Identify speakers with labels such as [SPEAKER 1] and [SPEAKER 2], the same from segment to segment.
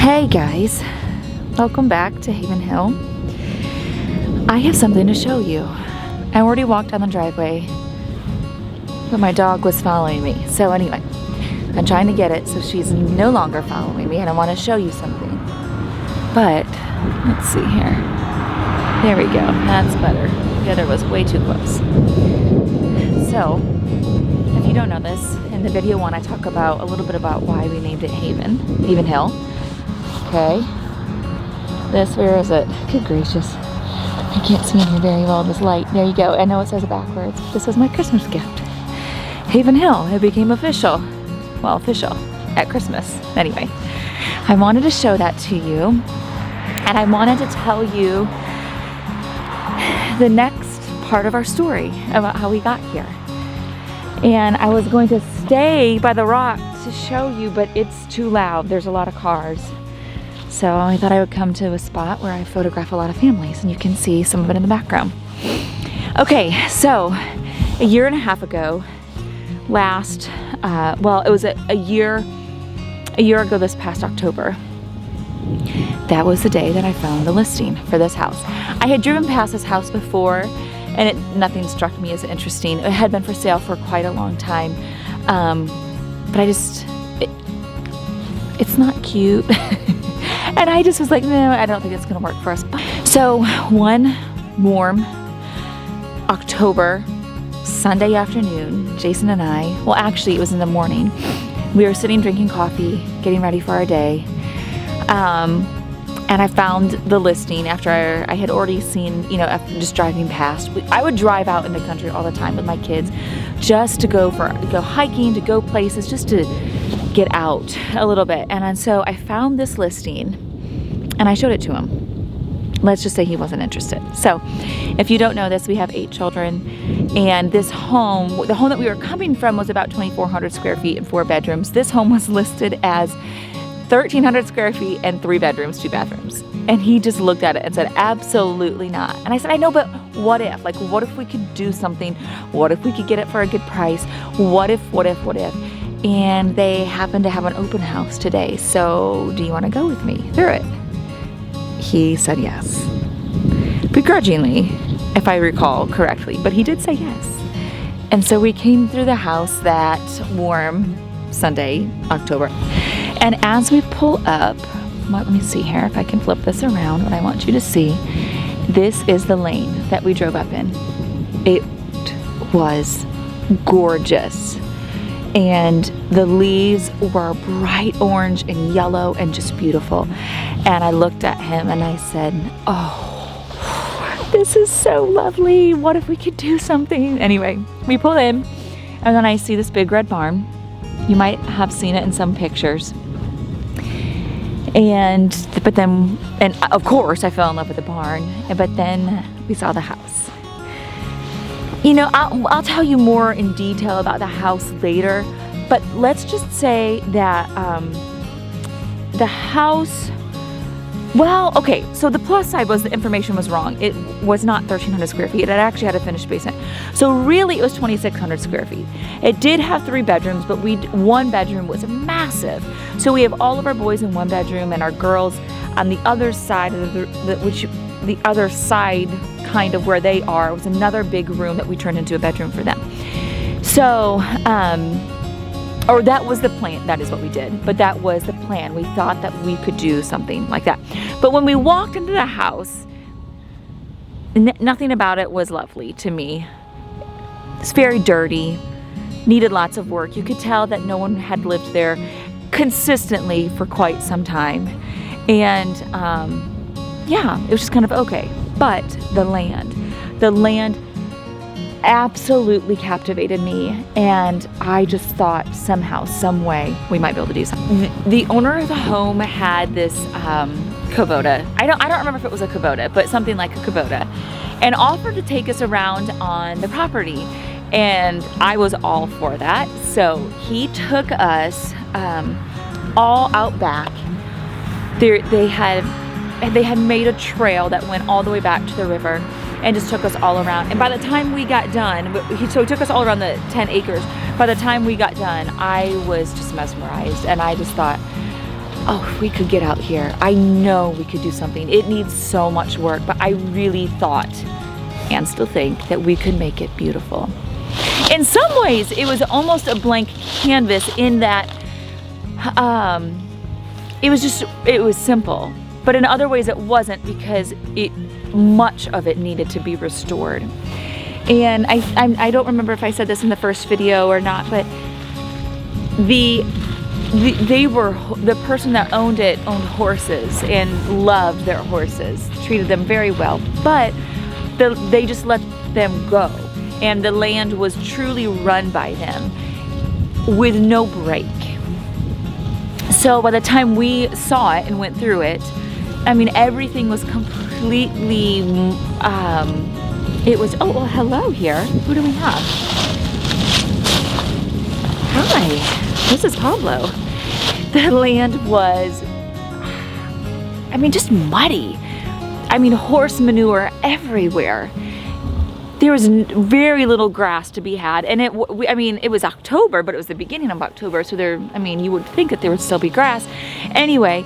[SPEAKER 1] Hey guys, welcome back to Haven Hill. I have something to show you. I already walked down the driveway, but my dog was following me. So anyway, I'm trying to get it so she's no longer following me, and I want to show you something. But let's see here. There we go, that's better. The other was way too close. So, if you don't know this, in the video one I talk about a little bit about why we named it Haven Hill. Okay, where is it? Good gracious. I can't see in here very well, this light. There you go. I know it says it backwards. This was my Christmas gift. Haven Hill, it became official. Well, official at Christmas. Anyway, I wanted to show that to you, and I wanted to tell you the next part of our story about how we got here. And I was going to stay by the rock to show you, but it's too loud. There's a lot of cars. So I thought I would come to a spot where I photograph a lot of families, and you can see some of it in the background. Okay, so a year and a half ago, it was a year ago this past October, that was the day that I found the listing for this house. I had driven past this house before, and nothing struck me as interesting. It had been for sale for quite a long time, but it's not cute. And I just was like, no, I don't think it's gonna work for us. So one warm October Sunday afternoon, Jason and I, well actually it was in the morning, we were sitting drinking coffee, getting ready for our day. And I found the listing after I had already seen, after just driving past. I would drive out in the country all the time with my kids just to go hiking, to go places, just to get out a little bit. And so I found this listing and I showed it to him. Let's just say he wasn't interested. So if you don't know this, we have 8 children, and this home, the home that we were coming from, was about 2,400 square feet and 4 bedrooms. This home was listed as 1,300 square feet and 3 bedrooms, 2 bathrooms. And he just looked at it and said, absolutely not. And I said, I know, but what if? Like, what if we could do something? What if we could get it for a good price? What if? And they happen to have an open house today. So do you want to go with me through it? He said yes. Begrudgingly, if I recall correctly, but he did say yes. And so we came through the house that warm Sunday, October. And as we pull up, let me see here if I can flip this around. What I want you to see, this is the lane that we drove up in. It was gorgeous. And the leaves were bright orange and yellow and just beautiful. And I looked at him and I said, oh, this is so lovely. What if we could do something? Anyway, we pull in, and then I see this big red barn. You might have seen it in some pictures. And of course I fell in love with the barn, but then we saw the house. I'll tell you more in detail about the house later, but let's just say that the house, so the plus side was the information was wrong. It was not 1,300 square feet. It actually had a finished basement. So really it was 2,600 square feet. It did have 3 bedrooms, but one bedroom was massive. So we have all of our boys in one bedroom and our girls on the other side of the other side, kind of where they are, was another big room that we turned into a bedroom for them. So, or that was the plan. That is what we did. But that was the plan. We thought that we could do something like that. But when we walked into the house, nothing about it was lovely to me. It's very dirty, needed lots of work. You could tell that no one had lived there consistently for quite some time. And it was just kind of okay. But the land absolutely captivated me, and I just thought somehow, some way, we might be able to do something. The owner of the home had this Kubota. I don't remember if it was a Kubota, but something like a Kubota, and offered to take us around on the property, and I was all for that. So he took us all out back. They had made a trail that went all the way back to the river and just took us all around. And by the time we got done, he took us all around the 10 acres. By the time we got done, I was just mesmerized, and I just thought, oh, if we could get out here, I know we could do something. It needs so much work, but I really thought and still think that we could make it beautiful. In some ways, it was almost a blank canvas in that it was simple. But in other ways it wasn't, because much of it needed to be restored. And I don't remember if I said this in the first video or not, but the person that owned it owned horses and loved their horses, treated them very well, but they just let them go. And the land was truly run by them with no break. So by the time we saw it and went through it, I mean, everything was completely, it was, oh, well, hello here. Who do we have? Hi, this is Pablo. The land was, I mean, just muddy. I mean, horse manure everywhere. There was very little grass to be had, and it was October, but it was the beginning of October, so you would think that there would still be grass. Anyway,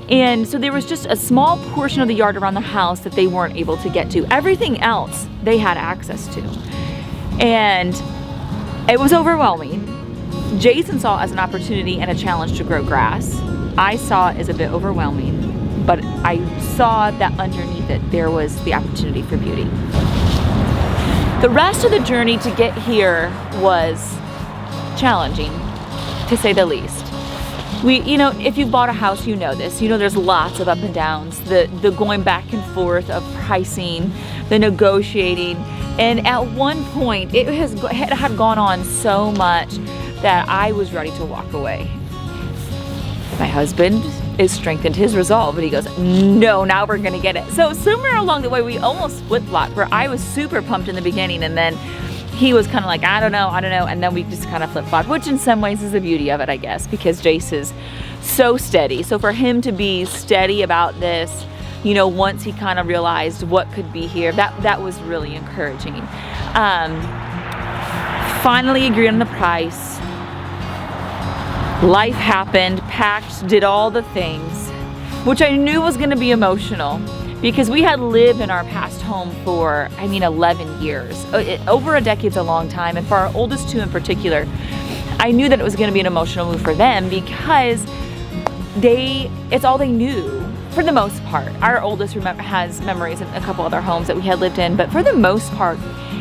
[SPEAKER 1] and so there was just a small portion of the yard around the house that they weren't able to get to. Everything else they had access to, and it was overwhelming. Jason saw it as an opportunity and a challenge to grow grass. I saw it as a bit overwhelming, but I saw that underneath it there was the opportunity for beauty. The rest of the journey to get here was challenging, to say the least. If you've bought a house, you know this. You know there's lots of up and downs, the going back and forth of pricing, the negotiating, and at one point it had gone on so much that I was ready to walk away. My husband has strengthened his resolve, and he goes, no, now we're gonna get it. So somewhere along the way, we almost flip-flopped, where I was super pumped in the beginning, and then he was kind of like, I don't know, and then we just kind of flip-flopped, which in some ways is the beauty of it, I guess, because Jace is so steady. So for him to be steady about this, once he kind of realized what could be here, that was really encouraging. Finally agreed on the price. Life happened, packed, did all the things, which I knew was going to be emotional, because we had lived in our past home for, 11 years. Over a decade's a long time, and for our oldest two in particular, I knew that it was going to be an emotional move for them, because it's all they knew, for the most part. Our oldest has memories in a couple other homes that we had lived in, but for the most part,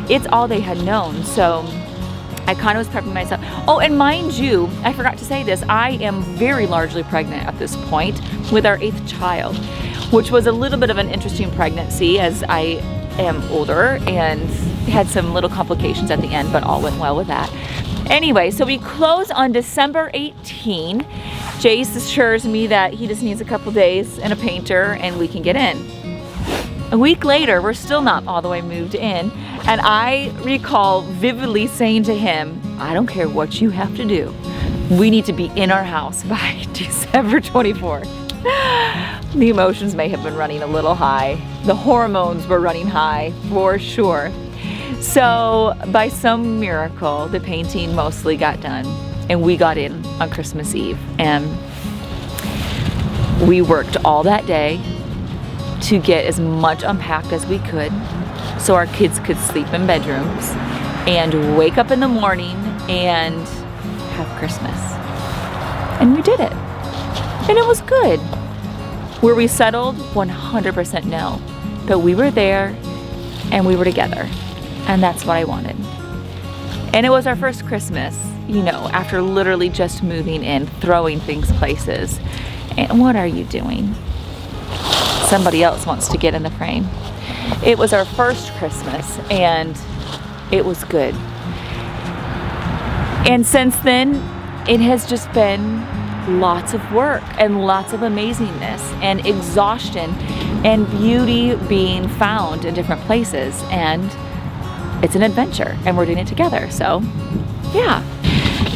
[SPEAKER 1] it's all they had known. So I kind of was prepping myself. Oh, and mind you, I forgot to say this, I am very largely pregnant at this point with our 8th child, which was a little bit of an interesting pregnancy, as I am older and had some little complications at the end, but all went well with that. Anyway, so we close on December 18. Jace assures me that he just needs a couple days and a painter and we can get in. A week later, we're still not all the way moved in, and I recall vividly saying to him, I don't care what you have to do. We need to be in our house by December 24th. The emotions may have been running a little high. The hormones were running high, for sure. So by some miracle, the painting mostly got done, and we got in on Christmas Eve. And we worked all that day to get as much unpacked as we could so our kids could sleep in bedrooms and wake up in the morning and have Christmas. And we did it. And it was good. Were we settled? 100% no. But we were there and we were together. And that's what I wanted. And it was our first Christmas, after literally just moving in, throwing things places. And what are you doing? Somebody else wants to get in the frame. It was our first Christmas and it was good. And since then, it has just been lots of work and lots of amazingness and exhaustion and beauty being found in different places. And it's an adventure and we're doing it together. So, yeah.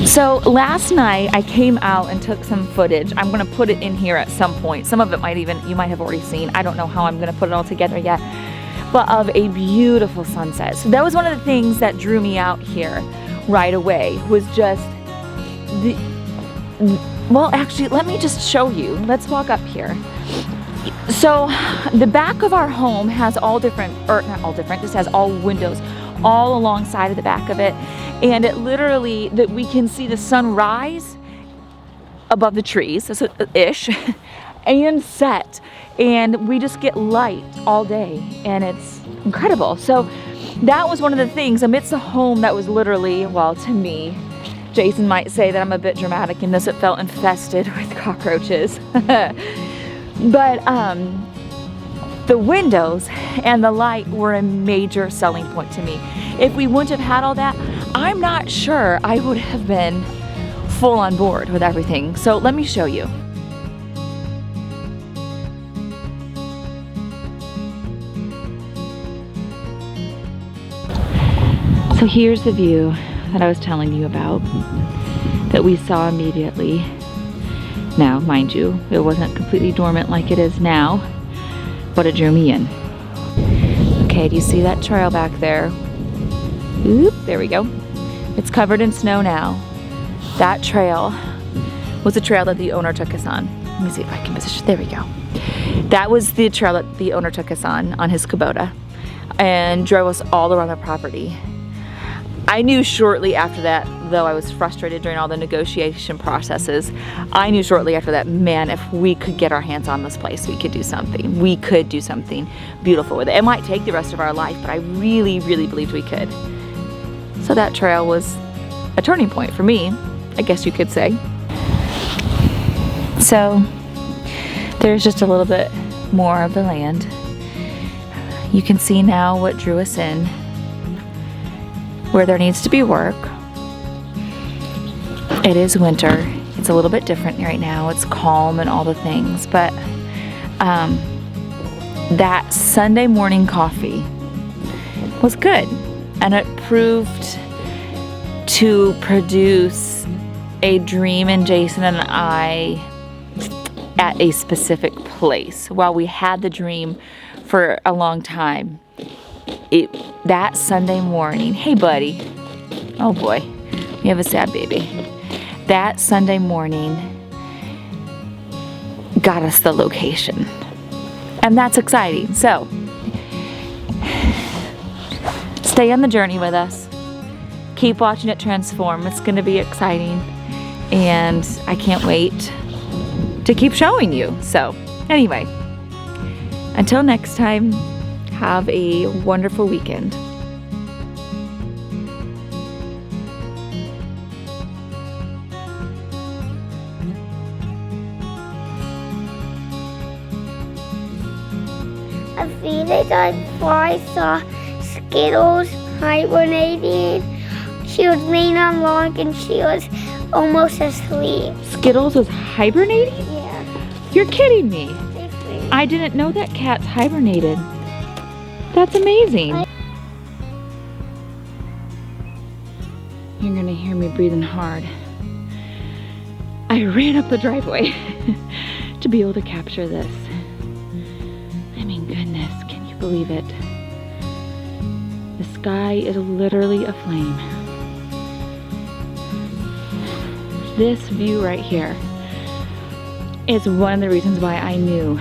[SPEAKER 1] So last night I came out and took some footage. I'm gonna put it in here at some point. Some of it you might have already seen. I don't know how I'm gonna put it all together yet, but of a beautiful sunset. So that was one of the things that drew me out here right away, was just Well, actually, let me just show you. Let's walk up here. So the back of our home has all different, or not all different, just has all windows all alongside of the back of it. And it literally, that we can see the sun rise above the trees, ish, and set. And we just get light all day, and it's incredible. So that was one of the things amidst a home that was literally, well, to me, Jason might say that I'm a bit dramatic in this, it felt infested with cockroaches. But the windows and the light were a major selling point to me. If we wouldn't have had all that, I'm not sure I would have been full on board with everything. So let me show you. So here's the view that I was telling you about that we saw immediately. Now, mind you, it wasn't completely dormant like it is now, but it drew me in. Okay, do you see that trail back there? Oop, there we go. It's covered in snow now. That trail was the trail that the owner took us on. Let me see if I can position, there we go. That was the trail that the owner took us on his Kubota, and drove us all around the property. I knew shortly after that, though I was frustrated during all the negotiation processes, I knew shortly after that, man, if we could get our hands on this place, we could do something. We could do something beautiful with it. It might take the rest of our life, but I really, really believed we could. So that trail was a turning point for me, I guess you could say. So there's just a little bit more of the land. You can see now what drew us in, where there needs to be work. It is winter. It's a little bit different right now. It's calm and all the things, but that Sunday morning coffee was good, and it proved to produce a dream in Jason and I at a specific place. While we had the dream for a long time, that Sunday morning, hey buddy, oh boy, we have a sad baby. That Sunday morning got us the location, and that's exciting. So stay on the journey with us. Keep watching it transform. It's going to be exciting, and I can't wait to keep showing you. So anyway, until next time, have a wonderful weekend.
[SPEAKER 2] A few days before I saw Skittles hibernating. She was laying on log and she was almost asleep.
[SPEAKER 1] Skittles was hibernating?
[SPEAKER 2] Yeah.
[SPEAKER 1] You're kidding me.
[SPEAKER 2] Different.
[SPEAKER 1] I didn't know that cats hibernated. That's amazing. You're gonna hear me breathing hard. I ran up the driveway to be able to capture this. I mean, goodness, can you believe it? The sky is literally aflame. This view right here is one of the reasons why I knew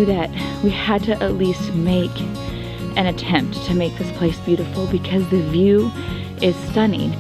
[SPEAKER 1] that we had to at least make an attempt to make this place beautiful, because the view is stunning.